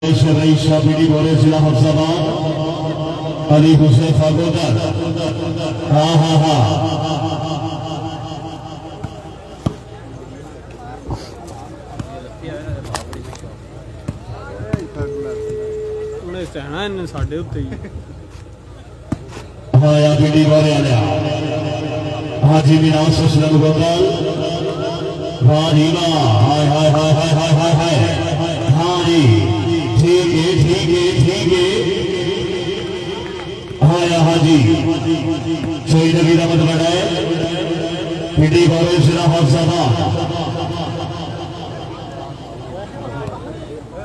Raisha Bidi Bore Zila Hafzabad Ali Hussein Fagodar ha ਉਹਨੇ ਸਹਿਣਾ ਇਹਨੇ ਸਾਡੇ ਉੱਤੇ ਹੀ ਹਾਂ ਯਾ ਬੀਡੀ ਬੋਰੇ ਆਲਿਆ ਹਾਜੀ ਬਿਨਾਮ ਸੁਸਲਮ ਗੋਗਲ ਵਾਹ ਜੀ ਵਾਹ ਹਾਏ ਹਾਏ ਹਾਏ ਹਾਏ ਹਾਏ ਹਾਏ ਹਾਂ ਜੀ ठीक है हाँ या हाजी शहीद नबी रमत बढ़ाए पीटी बाबे सिरा हफ्साबा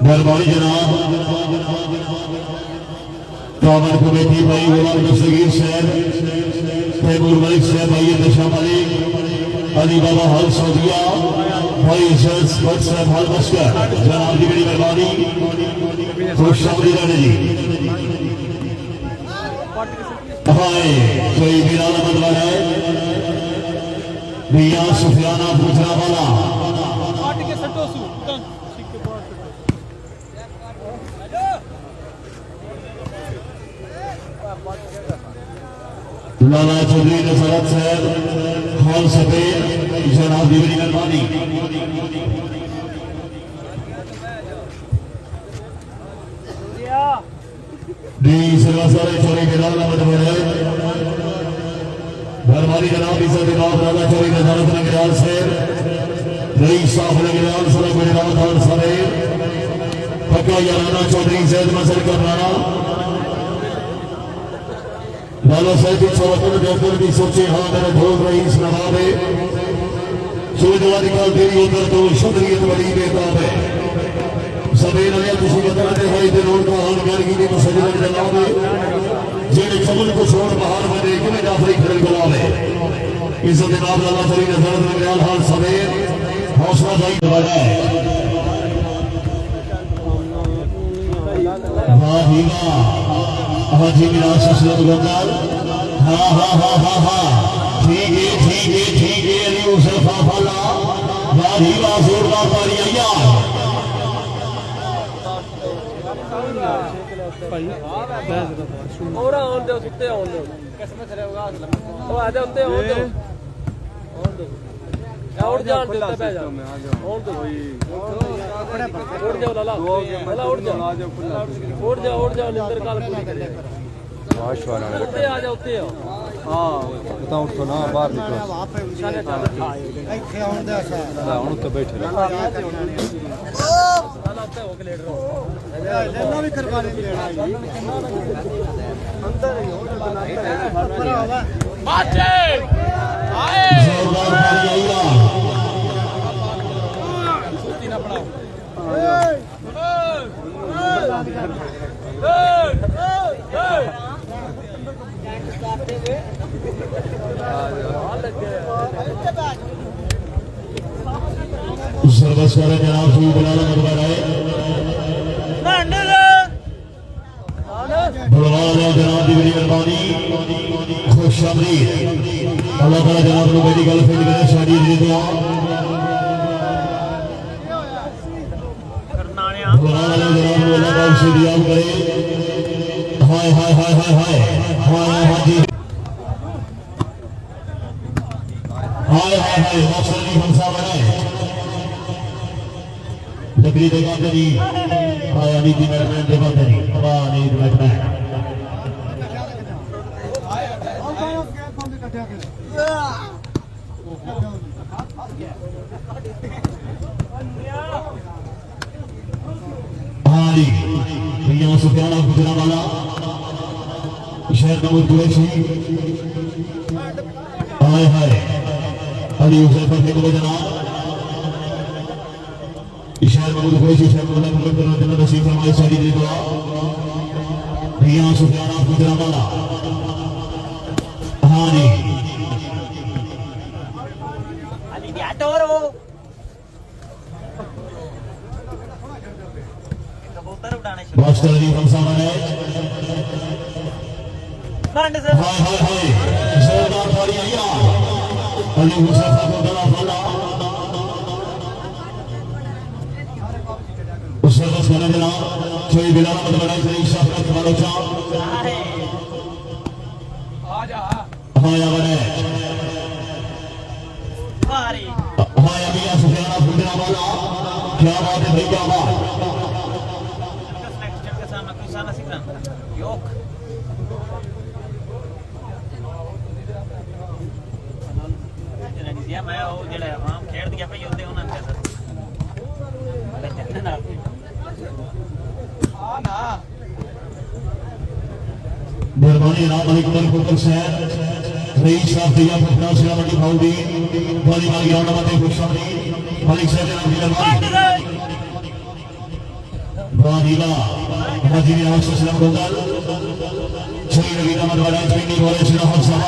दरबारी जनाब कामर कमेटी भाई गुलाम दस्तगीर साहब तैमूर मलिक साहब भाई दशा मलिक अली बाबा हल सौदिया भाई साहब हल मस्कर जनाब की बड़ी मेहरबानी खुशखबरी रहने जी हाय कोई बिलाल बदला है मियां सुफियाना पूछना वाला लाला चौधरी नसरत साहब हॉल सफेद जनाब की बड़ी मेहरबानी चोरी बिलाल भरमारी जनाब इज्जत इमाम राजा चोरी नजारत नगराल से रईस साहब नगराल सर गुजरात खान समेत पक्का याराना चौधरी जैद मसर करनाना लाला साहब की सवतन देखकर भी सोचे हाँ मेरे ढोल रईस नवाबे सूरजवा निकाल तेरी उधर तो शदरियत बड़ी बेताब है सवेर ने तुसी बताते हुए ते रोड का हाल कर की मुसजद जनाब जेड़े चमन को छोड़ बाहर बने कि मैं जाफरी खड़े गुलाम है इज्जत जनाब लाला चोरी नजर नगराल हाल सवेर हौसला भाई दबाया है वाह ही वाह हाजी मिराज असलम गोपाल हा ठीक है अली उसे फाफला वाह ही वाह जोरदार ताली आया और आउन दो सुते आउन दो किस्मत रे होगा ओ आ जा उत्ते आउन दो और जान दे पे जा और दो उड़ जाओ लाला उड़ जाओ निंदर काल पूरी कर आशवाना उत्ते आ जा उत्ते हां बता उठो ना बाहर निकलो सारे ਇੱਥੇ ਆਉਣ ਦਾ ਸਾਰਾ ਹੁਣ ਉੱਤੇ ਬੈਠੇ ਰਹੋ लाला उत्ते हो के लेट रहो ਲੈਣਾ ਵੀ ਕੁਰਬਾਨੀ ਦੇਣਾ ਜੀ ਅੰਦਰ ਹੀ ਹੋ ਭਰਾਵਾ बाजे आए जोरदार ताली आया सुस्ती ना पड़ाओ सर्वस्वर जनाब श्री बिलाल मदबर है भगवान जनाब की बड़ी मेहरबानी खुशखबरी अल्लाह ताला जनाब को मेरी गर्लफ्रेंड करे शादी दे दुआ भगवान जनाब को अल्लाह ताला से दिया करे हाय हाय हाय हाय हाय हाय हाजी हाय हाय हाय मौसमी हमसा बने लकड़ी देखा तेरी आया नीति मैडम देखा तेरी वाह नीति मैडम हाँ जी भैया सुफियाना गुजरा वाला शहर नमूद कुरैशी हाय हाय अली हुसैन फतेह को जनाब शहर नमूद कुरैशी शहर नमूद जन्नत नसीब फरमाए सारी दे दुआ भैया सुफियाना गुजरा वाला हाँ जी अली दिया तोरो कबूतर उड़ाने शुरू मास्टर अली हमसा बने मांड से हाय हाय हाय जोरदार ताली आया अली हुसैन को गला फला उस बस बने जनाब कोई बिना मत बड़ा सही शब्द मारो चा हाँ या बड़े हाँ या मियां सुफियाना फुलना वाला क्या बात है भाई क्या बात मैं वो जेड़ा आम खेड दिया पे होते होना कैसा मेहरबानी राम अली कुमार कोटल शहर रईस साहब दिया पटना से मंडी भाउदी वाली वाली आउट बातें खुशखबरी मालिक साहब ने मेहरबानी वाहिला मजीद आवाज सलाम कोटल छई नबी का मदवारा चीनी वाले सिरा हफ्सा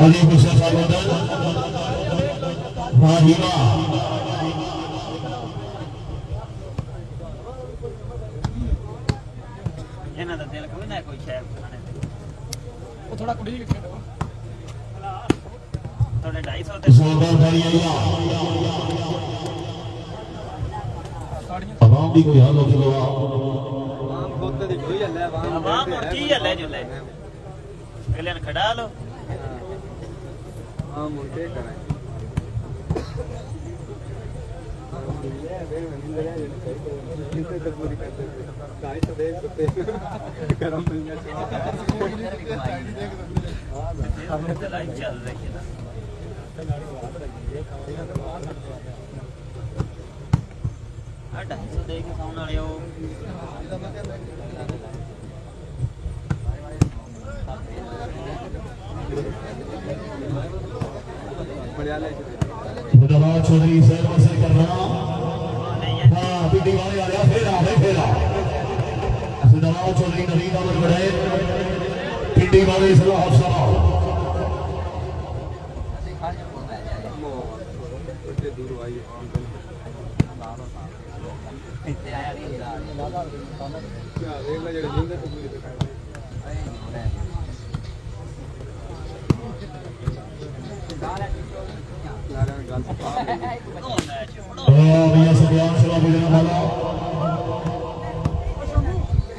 अली हुसैन साहब कोटल वाहिला ਇਹਨਾਂ ਦਾ ਦਿਲ ਕੋਈ ਨਾ ਕੋਈ ਸ਼ੈ ਖਾਣੇ ਉਹ ਥੋੜਾ ਕੁੜੀ ਲਿਖਿਆ ਤੁਹਾਡੇ 250 ਤੇ जोरदार ताली आइया आवाम दी कोई हाल हो चलो आम खोते दी कोई हल्ले ਆਵਾਮ ਹੁਣ ਕੀ ਹੱਲੇ ਜੁਲੇ ਅਗਲੇ ਨੂੰ ਖੜਾ ਲਓ आम उनके कराए ਲਾਈਵ ਚੱਲ ਰਹੀ ਹੈ ਆ 250 ਦੇ ਕੇ ਸਾਉਣ ਵਾਲੇ ਉਹ मुदवार चौधरी सैर मसल कर रहा हाँ पीटी वाले आ गया फेरा मुदवार चौधरी नवीद अमर बढ़ाए पीटी वाले सलाह हफ्सा दूर आई भैया सुबह सलाम बोलने वाला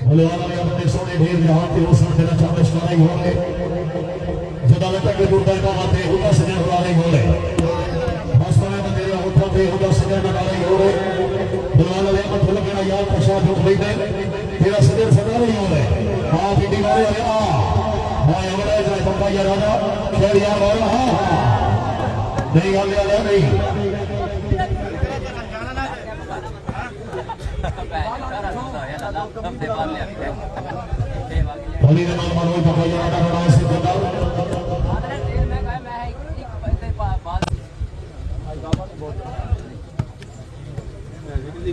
बोले वाला ने अपने सोने ढेर जहां के उस देना चाहते स्ट्राइक हो गए जदा तक के दूर का बातें होगा सजन हो रहे हो गए बस में तेरे होठों पे होगा सजन का डाले हो गए बुलाने वाले मत लगना यार प्रसाद हो गई दे तेरा सजन सदा नहीं हो गए हां पीटी वाले आ हां एवढा जाए पप्पा यार राजा खेल यार वाला हां नहीं गाल यार नहीं होली के नाम मानो पप्पा यार राजा बड़ा से बता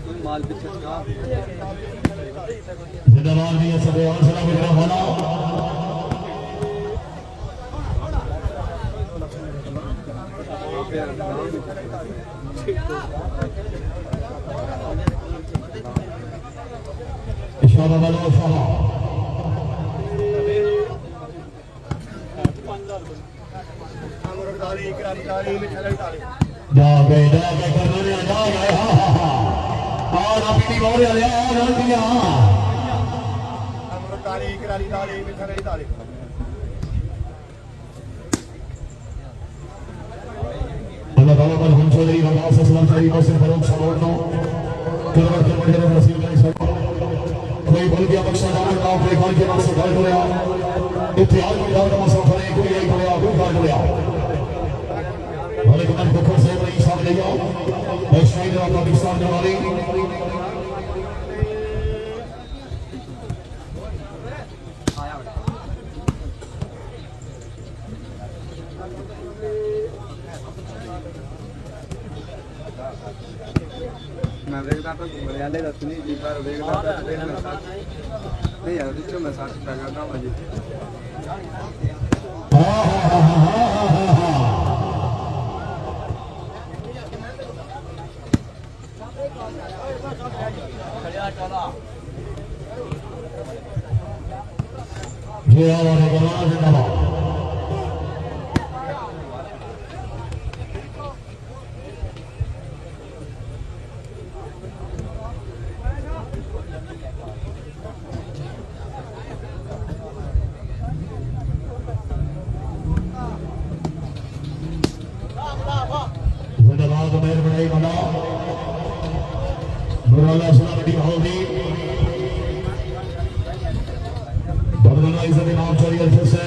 कोई माल पीछे का जिंदाबाद भी सब और सलाम मेरा वाला इशारा वाला इशारा जा गए करने जा गए और अपनी बोले आ रहा दिया ताली कराली ताली मिठाई ताली अल्लाह ताला पर हम चौधरी वकास सलाम चौधरी को से फरोग सपोर्ट नो करवर के बड़े नसीब का सब कोई बोल गया बख्शा दान का अपने घर के नाम से घर होया इतिहास में दान का मसला है कोई एक होया कोई घर होया वालेकुम अस्सलाम से रईस साहब ले जाओ वैष्णवी पाकिस्तान वाली मैं देखता तो मलयाले का सुनी जी पर देखता तो नहीं यार बीच में साथ का करना मुझे ये हमारे गवाह जिंदाबाद जिंदाबाद मेहर बनाई बना मुराला सुना बड़ी बहादुरी बदलना इस नाम चोरी अच्छे से